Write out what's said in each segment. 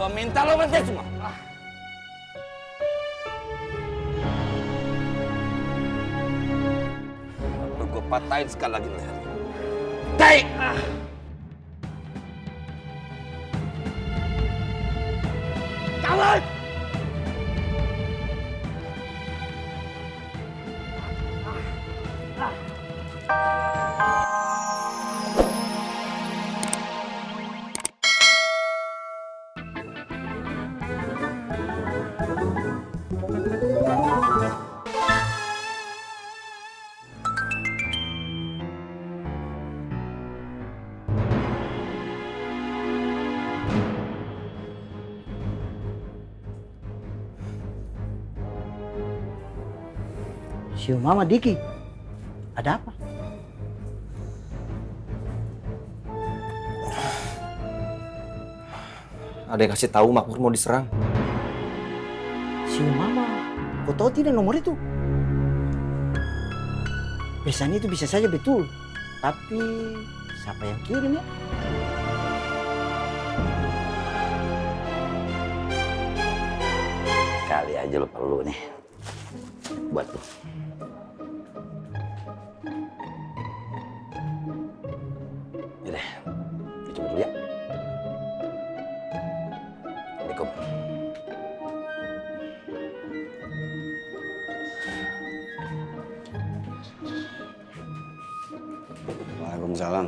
Gua minta lo berhenti semua. Lalu gua patahin sekali lagi leher. Tarik! Jangan! Siu Mama Diki, ada apa? Ada yang kasih tahu Makmur mau diserang. Siu Mama, kau tahu tidak nomor itu? Pesan itu bisa saja betul, tapi siapa yang kirim ya? Kali aja lo perlu nih. Buat lo. Yaudah, gue coba dulu ya. Assalamualaikum. Waalaikumsalam.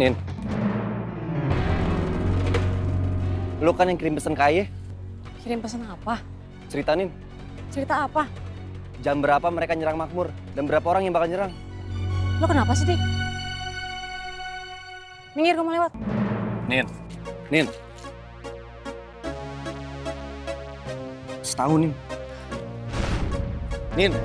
Nin. Lu kan yang kirim pesan ke Aye. Kirim pesan apa? Cerita, Nin. Cerita apa? Jam berapa mereka nyerang Makmur? Dan berapa orang yang bakal nyerang? Lo kenapa sih, Dik? Minggir, gue mau lewat. Nin. Nin. Setahun, Nin. Nin.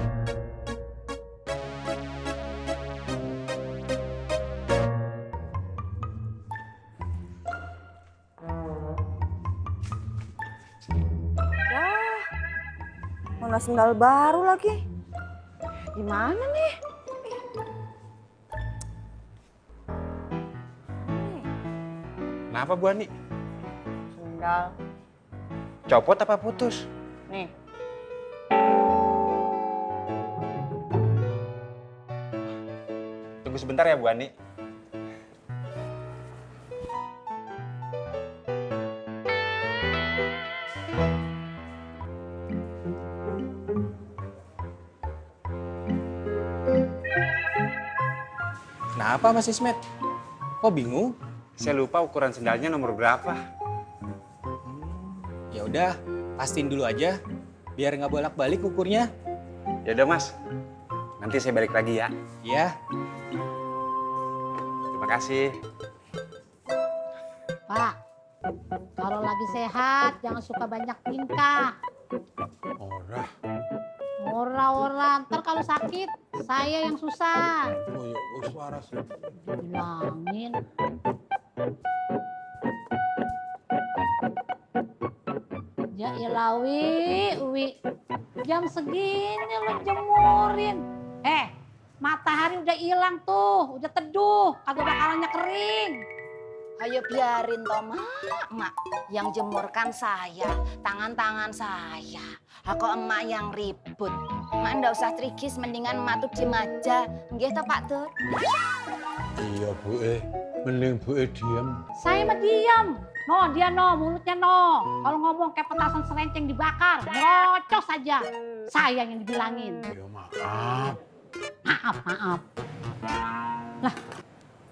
Mana sendal baru lagi? Gimana nih? Kenapa Bu Ani? Sendal. Copot apa putus? Nih. Tunggu sebentar ya Bu Ani. Kenapa Mas Ismet? Kok bingung? Saya lupa ukuran sendalnya nomor berapa. Ya udah, pastiin dulu aja, biar nggak bolak-balik ukurnya. Ya udah Mas, nanti saya balik lagi ya. Iya. Terima kasih. Pak, kalau lagi sehat jangan suka banyak minta. Ora, ntar kalau sakit saya yang susah. Oh ya, suara sih. Bilangin. Ya ilah, Wi. Jam segini lo jemurin. Matahari udah hilang tuh, udah teduh, kagak bakalannya kering. Ayo biarin toh mak. Yang jemurkan saya, tangan-tangan saya. Kok emak yang ribut. Mak ndak usah trigis, mendingan emak tuh diem aja. Nggih toh Pak Tut? Iya Bu mending Bu diem. Saya mah diam. No, dia no, mulutnya no. Kalau ngomong kayak petasan serenceng dibakar, ngocos aja. Saya yang dibilangin. Ya maaf. Maaf. Lah,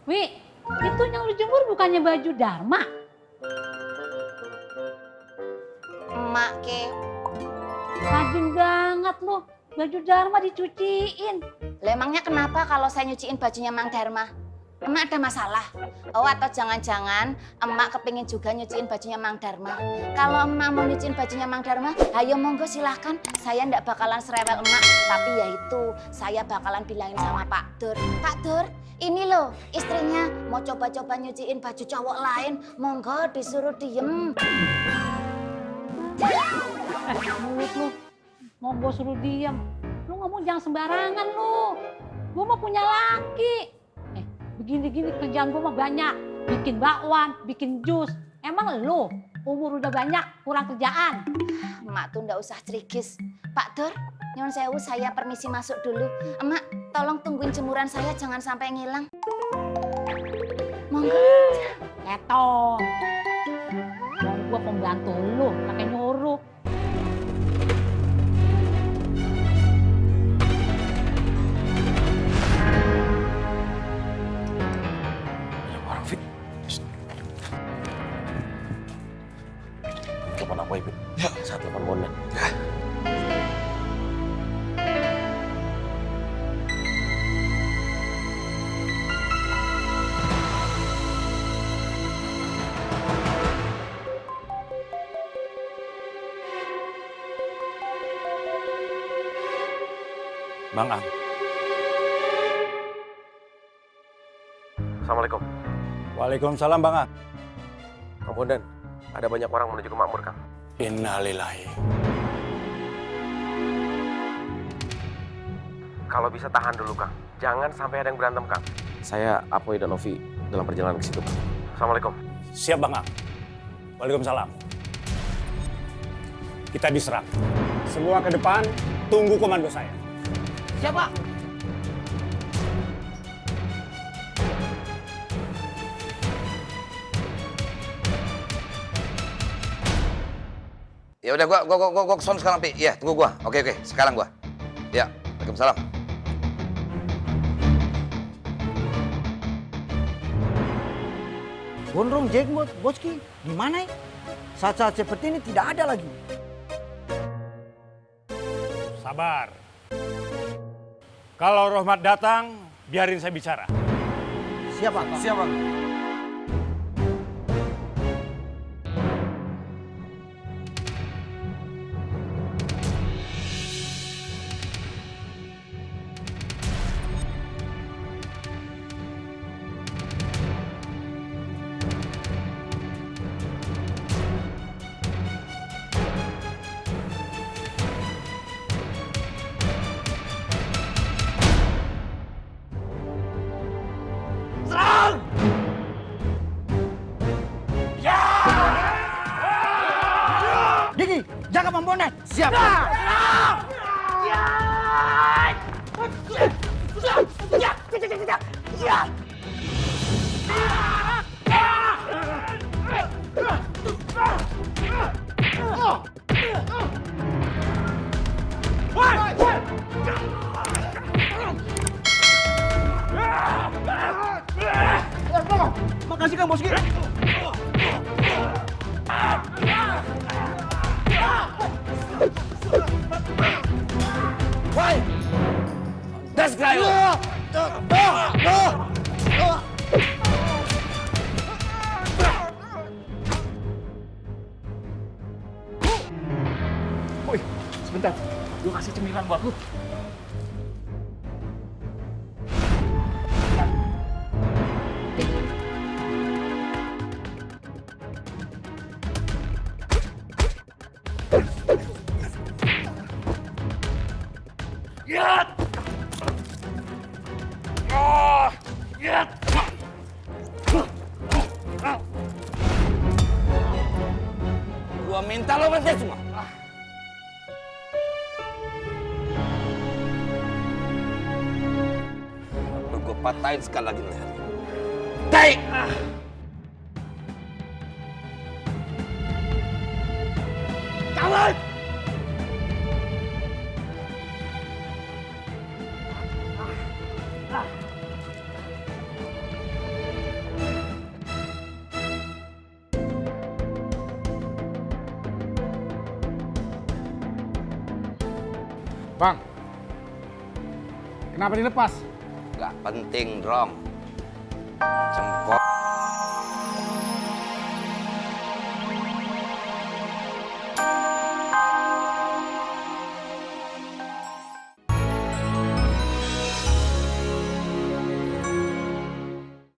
Wi, itu yang lu jemur bukannya baju Dharma? emak ke. Rajin banget lu. Baju Dharma dicuciin. Lah emangnya kenapa kalau saya nyuciin bajunya Mang Dharma? Emak ada masalah? Oh atau jangan-jangan emak kepingin juga nyuciin bajunya Mang Dharma? Kalau emak mau nyuciin bajunya Mang Dharma, ayo monggo silahkan. Saya ndak bakalan serewel emak. Tapi ya itu, saya bakalan bilangin sama Pak Dur. Pak Dur, ini loh istrinya mau coba-coba nyuciin baju cowok lain. Monggo disuruh diem. Mulut lu. Mau gue suruh diam. Lu ngomong jangan sembarangan lu. Gue mah punya laki. Begini-gini kerjaan gue mah banyak. Bikin bakwan, bikin jus. Emang lu umur udah banyak, kurang kerjaan? Emak tuh ndak usah cerigis. Pak Dur, nyuwun sewu saya permisi masuk dulu. Emak, tolong tungguin jemuran saya jangan sampai ngilang. Monggo. Eto. Dan gue pembantu lu, pakai nyuruh. Telepon aku, Ibu. Ya. Saya telepon Bondan. Ya. Bang Ang. Assalamualaikum. Waalaikumsalam Bang Ang. Kang Bondan, ada banyak orang menuju ke Makmur, Kang. Innalillahi. Kalau bisa tahan dulu, Kang. Jangan sampai ada yang berantem, Kang. Saya Apoy dan Novi dalam perjalanan ke situ, Kang. Assalamualaikum. Siap Bang Ang. Waalaikumsalam. Kita diserang. Semua ke depan, tunggu komando saya. Siapa? Ya udah gua kesana sekarang, Pi. Iya, tunggu gua. Oke, sekarang gua. Ya, Waalaikumsalam. Gondrong Jackpot, Boski, di mana ya? Saat-saat seperti ini tidak ada lagi. Sabar. Kalau Rohmat datang, biarin saya bicara. Siapa? Siapa? Diki, jaga Bang Bondan. Siap. Makasih Kang Boski. Woi! Das Grayo! Woi, sebentar. Gue kasih cemilan buat lu. Gua minta lo berhenti semua. Lalu gua patahin sekali lagi lehernya. Tarik! Kawan! Bang, kenapa dilepas? Gak penting, Drong. Cempol